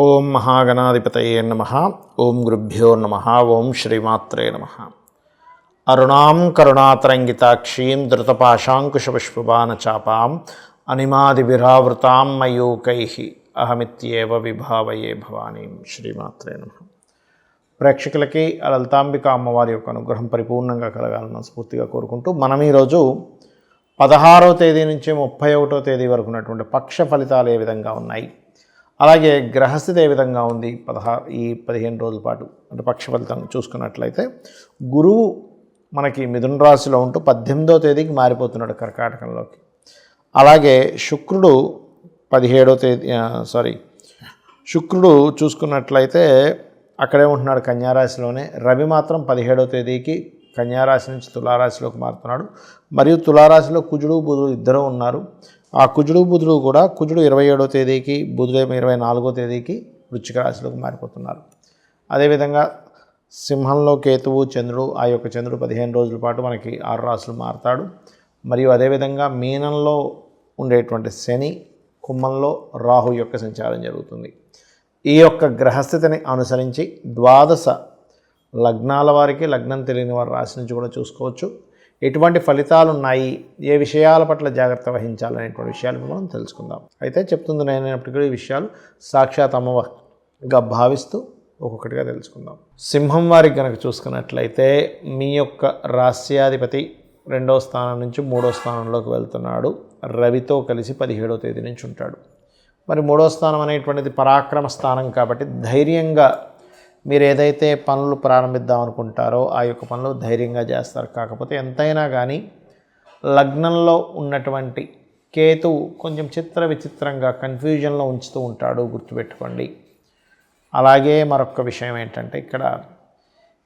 ఓం మహాగణాధిపతయే నమః. ఓం గురుభ్యో నమః. ఓం శ్రీమాత్రే నమః. అరుణాం కరుణాతరంగితాక్షీం ధృతపాశాంకుశపుష్పబాణచాపాం అనిమాదివిరావృతాం మయూకైః అహమిత్యేవ విభావయే భవానీం. శ్రీమాత్రే నమః. ప్రేక్షకులకి లలితాంబిక అమ్మవారి యొక్క అనుగ్రహం పరిపూర్ణంగా కలగాలని స్ఫూర్తిగా కోరుకుంటూ మనం ఈరోజు 16వ తేదీ నుంచి 31వ తేదీ వరకు ఉన్నటువంటి పక్ష ఫలితాలు ఏ విధంగా ఉన్నాయి, అలాగే గ్రహస్థితి ఏ విధంగా ఉంది 15 రోజుల పాటు అంటే పక్ష ఫలితాలను చూసుకున్నట్లయితే, గురువు మనకి మిథున రాశిలో ఉంటూ 18వ తేదీకి మారిపోతున్నాడు కర్కాటకంలోకి. అలాగే శుక్రుడు 17వ తేదీ శుక్రుడు చూసుకున్నట్లయితే అక్కడే ఉంటున్నాడు కన్యారాశిలోనే. రవి మాత్రం 17వ తేదీకి కన్యారాశి నుంచి తులారాశిలోకి మారుతున్నాడు. మరియు తులారాశిలో కుజుడు బుధుడు ఇద్దరు ఉన్నారు. ఆ కుజుడు బుధుడు కూడా, కుజుడు 27వ తేదీకి, బుధుడు 24వ తేదీకి వృశ్చిక రాశిలోకి మారిపోతున్నారు. అదేవిధంగా సింహంలో కేతువు చంద్రుడు, ఆ యొక్క చంద్రుడు 15 రోజుల పాటు మనకి 6 రాశులు మారుతాడు. మరియు అదేవిధంగా మీనంలో ఉండేటువంటి శని, కుంభంలో రాహు యొక్క సంచారం జరుగుతుంది. ఈ యొక్క గ్రహస్థితిని అనుసరించి 12 లగ్నాల వారికి, లగ్నం తెలియని వారి రాశి నుంచి కూడా చూసుకోవచ్చు ఎటువంటి ఫలితాలు ఉన్నాయి, ఏ విషయాల పట్ల జాగ్రత్త వహించాలనేటువంటి విషయాలు మనం తెలుసుకుందాం. అయితే చెప్తుంది నేనైనప్పటికీ ఈ విషయాలు సాక్షాత్ అమ్మవారిగా భావిస్తూ ఒక్కొక్కటిగా తెలుసుకుందాం. సింహం వారికి కనుక చూసుకున్నట్లయితే, మీ యొక్క రాశ్యాధిపతి 2వ స్థానం నుంచి 3వ స్థానంలోకి వెళ్తున్నాడు. రవితో కలిసి 17వ తేదీ నుంచి ఉంటాడు. మరి 3వ స్థానం అనేటువంటిది పరాక్రమ స్థానం కాబట్టి ధైర్యంగా మీరు ఏదైతే పనులు ప్రారంభిద్దాం అనుకుంటారో ఆ యొక్క పనులు ధైర్యంగా చేస్తారు. కాకపోతే ఎంతైనా కానీ లగ్నంలో ఉన్నటువంటి కేతువు కొంచెం విచిత్రంగా కన్ఫ్యూజన్లో ఉంచుతూ ఉంటాడు, గుర్తుపెట్టుకోండి. అలాగే మరొక విషయం ఏంటంటే, ఇక్కడ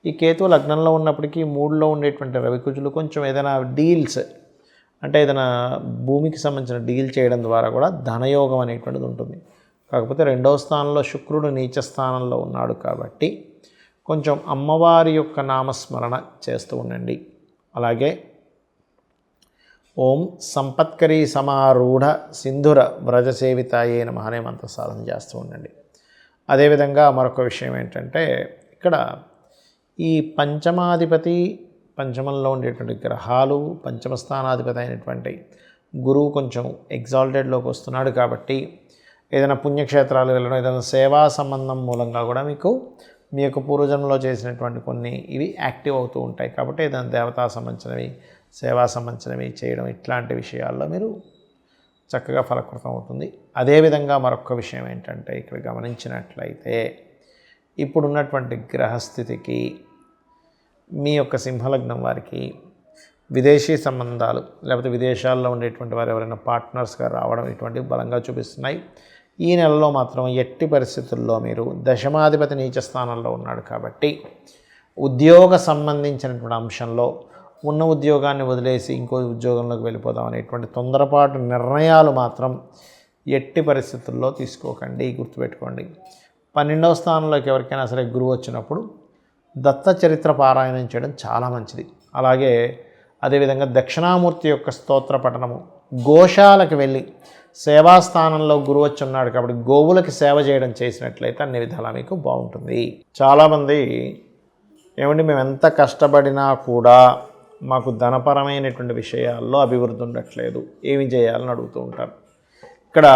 ఈ కేతువు లగ్నంలో ఉన్నప్పటికీ 3లో ఉండేటువంటి రవికుజులు కొంచెం ఏదైనా డీల్స్ అంటే ఏదైనా భూమికి సంబంధించిన డీల్ చేయడం ద్వారా కూడా ధనయోగం అనేటువంటిది ఉంటుంది. కాకపోతే 2వ స్థానంలో శుక్రుడు నీచ స్థానంలో ఉన్నాడు కాబట్టి కొంచెం అమ్మవారి యొక్క నామస్మరణ చేస్తూ ఉండండి. అలాగే ఓం సంపత్కరీ సమారూఢ సింధుర వ్రజసేవితాయే నమః అనే మంత్ర సాధన చేస్తూ ఉండండి. అదేవిధంగా మరొక విషయం ఏంటంటే, ఇక్కడ ఈ పంచమాధిపతి, పంచమంలో ఉండేటువంటి గ్రహాలు, పంచమ స్థానాధిపతి అయినటువంటి గురువు కొంచెం ఎగ్జాల్టెడ్లోకి వస్తున్నాడు కాబట్టి ఏదైనా పుణ్యక్షేత్రాలు వెళ్ళడం, ఏదైనా సేవా సంబంధం మూలంగా కూడా మీకు మీ యొక్క పూర్వజన్మలో చేసినటువంటి కొన్ని ఇవి యాక్టివ్ అవుతూ ఉంటాయి. కాబట్టి ఏదైనా దేవతా సంబంధించినవి, సేవా సంబంధించినవి చేయడం, ఇట్లాంటి విషయాల్లో మీరు చక్కగా ఫలకృతం అవుతుంది. అదేవిధంగా మరొక విషయం ఏంటంటే, ఇక్కడ గమనించినట్లయితే ఇప్పుడున్నటువంటి గ్రహస్థితికి మీ యొక్క సింహలగ్నం వారికి విదేశీ సంబంధాలు లేకపోతే విదేశాల్లో ఉండేటువంటి వారు ఎవరైనా పార్ట్నర్స్గా రావడం ఇటువంటివి బలంగా చూపిస్తున్నాయి. ఈ నెలలో మాత్రం ఎట్టి పరిస్థితుల్లో మీరు దశమాధిపతి నీచ స్థానంలో ఉన్నాడు కాబట్టి ఉద్యోగ సంబంధించినటువంటి అంశంలో ఉన్న ఉద్యోగాన్ని వదిలేసి ఇంకో ఉద్యోగంలోకి వెళ్ళిపోదాం అనేటువంటి తొందరపాటు నిర్ణయాలు మాత్రం ఎట్టి పరిస్థితుల్లో తీసుకోకండి, గుర్తుపెట్టుకోండి. 12వ స్థానంలోకి ఎవరికైనా సరే గురువు వచ్చినప్పుడు దత్త చరిత్ర పారాయణం చేయడం చాలా మంచిది. అలాగే అదేవిధంగా దక్షిణామూర్తి యొక్క స్తోత్ర పఠనము, గోశాలకు వెళ్ళి సేవాస్థానంలో గురువు వచ్చి ఉన్నాడు కాబట్టి గోవులకి సేవ చేయడం చేసినట్లయితే అన్ని విధాలా మీకు బాగుంటుంది. చాలామంది ఏమండి మేము ఎంత కష్టపడినా కూడా మాకు ధనపరమైనటువంటి విషయాల్లో అభివృద్ధి ఉండట్లేదు, ఏమి చేయాలని అడుగుతూ ఉంటారు. ఇక్కడ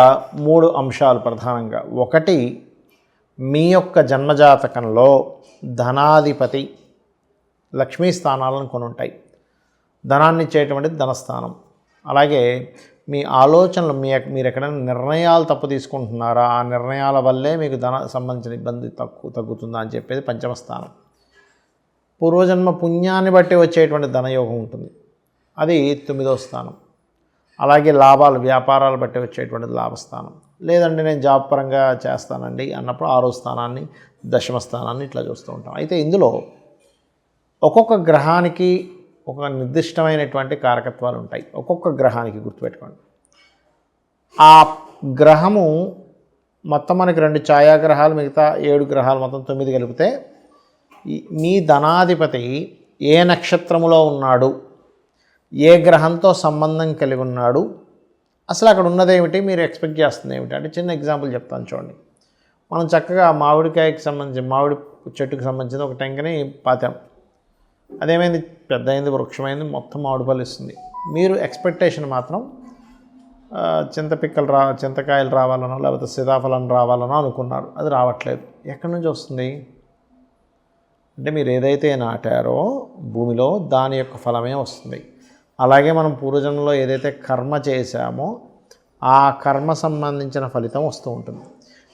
3 అంశాలు ప్రధానంగా. ఒకటి, మీ యొక్క జన్మజాతకంలో ధనాధిపతి లక్ష్మీ స్థానాలను కొని ఉంటాయి. ధనాన్ని ఇచ్చేటువంటిది ధనస్థానం. అలాగే మీ ఆలోచనలు, మీరు ఎక్కడైనా నిర్ణయాలు తప్పు తీసుకుంటున్నారా, ఆ నిర్ణయాల వల్లే మీకు ధన సంబంధించిన ఇబ్బంది తగ్గుతుందా అని చెప్పేది పంచమ స్థానం. పూర్వజన్మ పుణ్యాన్ని బట్టి వచ్చేటువంటి ధనయోగం ఉంటుంది, అది 9వ స్థానం. అలాగే లాభాలు, వ్యాపారాలు బట్టి వచ్చేటువంటిది లాభస్థానం. లేదండి నేను జాబ్ పరంగా చేస్తానండి అన్నప్పుడు 6వ స్థానాన్ని, దశమ స్థానాన్ని ఇట్లా చూస్తూ ఉంటాం. అయితే ఇందులో ఒక్కొక్క గ్రహానికి ఒక నిర్దిష్టమైనటువంటి కారకత్వాలు ఉంటాయి. ఒక్కొక్క గ్రహానికి గుర్తుపెట్టుకోండి. ఆ గ్రహము మొత్తం మనకి 2 ఛాయాగ్రహాలు, మిగతా 7 గ్రహాలు మొత్తం 9 కలిపితే మీ ధనాధిపతి ఏ నక్షత్రములో ఉన్నాడు, ఏ గ్రహంతో సంబంధం కలిగి ఉన్నాడు, అసలు అక్కడ ఉన్నదేమిటి, మీరు ఎక్స్పెక్ట్ చేస్తుంది ఏమిటి అంటే చిన్న ఎగ్జాంపుల్ చెప్తాను చూడండి. మనం చక్కగా మామిడికాయకి సంబంధించి మామిడి చెట్టుకు సంబంధించిన ఒక టెంకని పాతాం. అదేమైంది, పెద్ద అయింది, వృక్షమైంది, మొత్తం మామిడి పళ్ళు ఇస్తుంది. మీరు ఎక్స్పెక్టేషన్ మాత్రం చింతకాయలు రావాలనో లేకపోతే సీతాఫలం రావాలనో అనుకున్నారు, అది రావట్లేదు. ఎక్కడి నుంచి వస్తుంది అంటే మీరు ఏదైతే నాటారో భూమిలో దాని యొక్క ఫలమే వస్తుంది. అలాగే మనం పూర్వజన్మలో ఏదైతే కర్మ చేశామో ఆ కర్మ సంబంధించిన ఫలితం వస్తూ ఉంటుంది.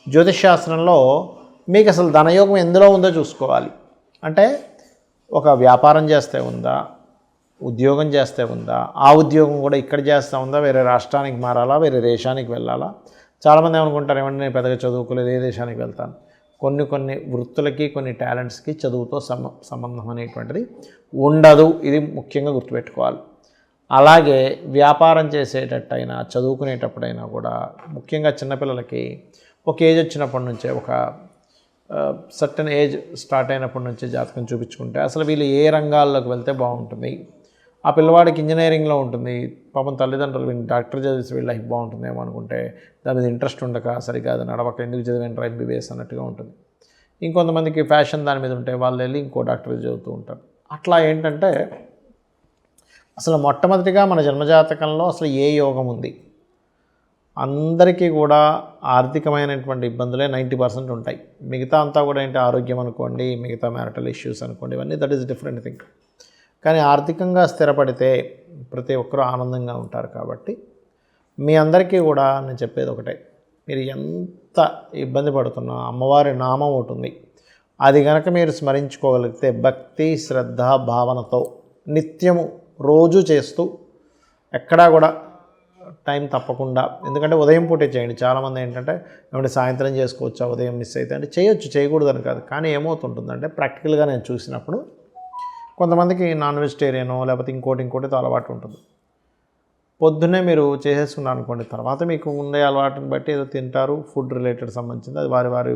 జ్యోతిష్ శాస్త్రంలో మీకు అసలు ధనయోగం ఎందులో ఉందో చూసుకోవాలి. అంటే ఒక వ్యాపారం చేస్తే ఉందా, ఉద్యోగం చేస్తే ఉందా, ఆ ఉద్యోగం కూడా ఇక్కడ చేస్తూ ఉందా, వేరే రాష్ట్రానికి మారాలా, వేరే దేశానికి వెళ్ళాలా. చాలామంది ఏమనుకుంటారు, ఏమంటే నేను పెద్దగా చదువుకోలేదు, ఏ దేశానికి వెళ్తాను. కొన్ని వృత్తులకి కొన్ని టాలెంట్స్కి చదువుతో సంబంధం అనేటువంటిది ఉండదు. ఇది ముఖ్యంగా గుర్తుపెట్టుకోవాలి. అలాగే వ్యాపారం చేసేటట్టయినా చదువుకునేటప్పుడైనా కూడా ముఖ్యంగా చిన్నపిల్లలకి ఒక ఏజ్ వచ్చినప్పటి నుంచే, ఒక సర్టన్ ఏజ్ స్టార్ట్ అయినప్పటి నుంచే జాతకం చూపించుకుంటే అసలు వీళ్ళు ఏ రంగాల్లోకి వెళ్తే బాగుంటుంది. ఆ పిల్లవాడికి ఇంజనీరింగ్లో ఉంటుంది, పాపం తల్లిదండ్రులు వీళ్ళు డాక్టర్ చదివిస్తే వీళ్ళ లైఫ్ బాగుంటుందేమో అనుకుంటే దాని మీద ఇంట్రెస్ట్ ఉండక సరిగ్గా అది నడవక ఎందుకు చదివేంటారు ఎంబీబీఎస్ అన్నట్టుగా ఉంటుంది. ఇంకొంతమందికి ఫ్యాషన్ దాని మీద ఉంటే వాళ్ళు వెళ్ళి ఇంకో డాక్టర్ చదువుతూ ఉంటారు. అట్లా ఏంటంటే అసలు మొట్టమొదటిగా మన జన్మజాతకంలో అసలు ఏ యోగం ఉంది, అందరికీ కూడా ఆర్థికమైనటువంటి ఇబ్బందులే 90% ఉంటాయి. మిగతా అంతా కూడా ఏంటి, ఆరోగ్యం అనుకోండి, మిగతా మ్యారిటల్ ఇష్యూస్ అనుకోండి, ఇవన్నీ దట్ ఈస్ డిఫరెంట్ థింగ్. కానీ ఆర్థికంగా స్థిరపడితే ప్రతి ఒక్కరూ ఆనందంగా ఉంటారు. కాబట్టి మీ అందరికీ కూడా నేను చెప్పేది ఒకటే, మీరు ఎంత ఇబ్బంది పడుతున్నా అమ్మవారి నామం ఒకటి ఉంది, అది కనుక మీరు స్మరించుకోగలిగితే భక్తి శ్రద్ధ భావనతో నిత్యము రోజు చేస్తూ ఎక్కడా కూడా టైం తప్పకుండా, ఎందుకంటే ఉదయం పూటే చేయండి. చాలామంది ఏంటంటే ఏమంటే సాయంత్రం చేసుకోవచ్చా, ఉదయం మిస్ అయితే అంటే చేయొచ్చు, చేయకూడదని కాదు. కానీ ఏమవుతుంటుందంటే ప్రాక్టికల్గా నేను చూసినప్పుడు కొంతమందికి నాన్ వెజిటేరియనో లేకపోతే ఇంకోటితో అలవాటు ఉంటుంది. పొద్దున్నే మీరు చేసేసుకున్నారు అనుకోండి, తర్వాత మీకు ఉండే అలవాటుని బట్టి ఏదో తింటారు, ఫుడ్ రిలేటెడ్ సంబంధించింది, అది వారి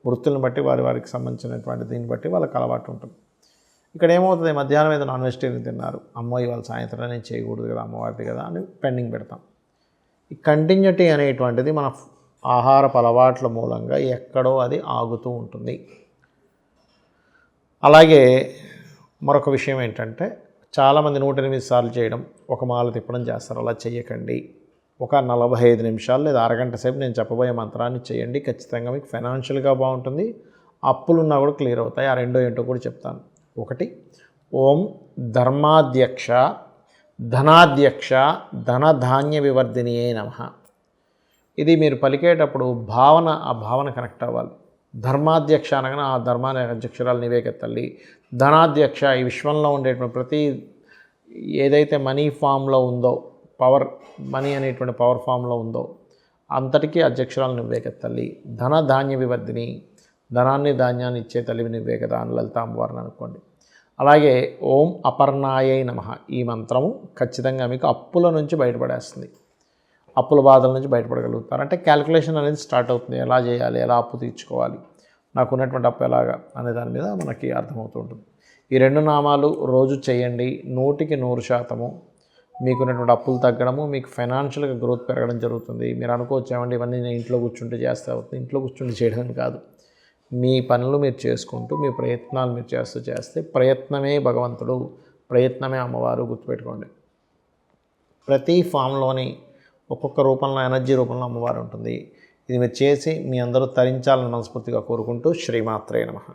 వృత్తులను బట్టి వారికి సంబంధించినటువంటి దీన్ని బట్టి వాళ్ళకి అలవాటు ఉంటుంది. ఇక్కడ ఏమవుతుంది, మధ్యాహ్నం ఏదో నాన్ వెజిటేరియన్ తిన్నారు, అమ్మో ఇవాళ సాయంత్రం నేను చేయకూడదు కదా, అమ్మవారిది కదా అని పెండింగ్ పెడతాం. ఈ కంటిన్యూటీ అనేటువంటిది మన ఆహారపు అలవాట్ల మూలంగా ఎక్కడో అది ఆగుతూ ఉంటుంది. అలాగే మరొక విషయం ఏంటంటే చాలామంది 108 సార్లు చేయడం, ఒక మాల తిప్పడం చేస్తారు. అలా చేయకండి. ఒక 45 నిమిషాలు లేదా అరగంట సేపు నేను చెప్పబోయే మంత్రాన్ని చేయండి. ఖచ్చితంగా మీకు ఫైనాన్షియల్గా బాగుంటుంది, అప్పులున్నా కూడా క్లియర్ అవుతాయి. ఆ రెండో ఏంటో కూడా చెప్తాను. ఒకటి, ఓం ధర్మాధ్యక్ష ధనాధ్యక్ష ధనధాన్య వివర్ధినియే నమః. ఇది మీరు పలికేటప్పుడు ఆ భావన కనెక్ట్ అవ్వాలి. ధర్మాధ్యక్ష అనగానే ఆ ధర్మాన్ని అధ్యక్షరాలు నీవేకే తల్లి. ధనాధ్యక్ష, ఈ విశ్వంలో ఉండేటువంటి ప్రతి ఏదైతే మనీ ఫామ్లో ఉందో, మనీ అనేటువంటి పవర్ ఫామ్లో ఉందో అంతటికీ అధ్యక్షరాలు నువ్వేకే తల్లి. ధనధాన్య వివర్ధిని, ధనాన్ని ధాన్యాన్ని ఇచ్చే తల్లివి నువ్వే కదా అని లలితాంబవారిని అనుకోండి. అలాగే ఓం అపర్ణాయై నమః, ఈ మంత్రము ఖచ్చితంగా మీకు అప్పుల నుంచి బయటపడేస్తుంది. అప్పుల బాధల నుంచి బయటపడగలుగుతారు. అంటే క్యాలిక్యులేషన్ అనేది స్టార్ట్ అవుతుంది, ఎలా చేయాలి, ఎలా అప్పు తీర్చుకోవాలి, నాకు ఉన్నటువంటి అప్పు ఎలాగా అనే దాని మీద మనకి అర్థమవుతూ ఉంటుంది. ఈ 2 నామాలు రోజు చేయండి. 100% మీకున్నటువంటి అప్పులు తగ్గడము, మీకు ఫైనాన్షియల్గా గ్రోత్ పెరగడం జరుగుతుంది. మీరు అనుకోవచ్చు ఏమండి ఇవన్నీ నేను ఇంట్లో కూర్చుంటే చేస్తే అవుతుంది. ఇంట్లో కూర్చుంటే చేయడం కాదు, మీ పనులు మీరు చేసుకుంటూ మీ ప్రయత్నాలు మీరు చేస్తే ప్రయత్నమే భగవంతుడు, ప్రయత్నమే అమ్మవారు. గుర్తుపెట్టుకోండి, ప్రతి ఫామ్లోని ఒక్కొక్క రూపంలో ఎనర్జీ రూపంలో అమ్మవారు ఉంటుంది. ఇది మీరు చేసి మీ అందరూ తరించాలని మనస్ఫూర్తిగా కోరుకుంటూ శ్రీమాత్రే నమః.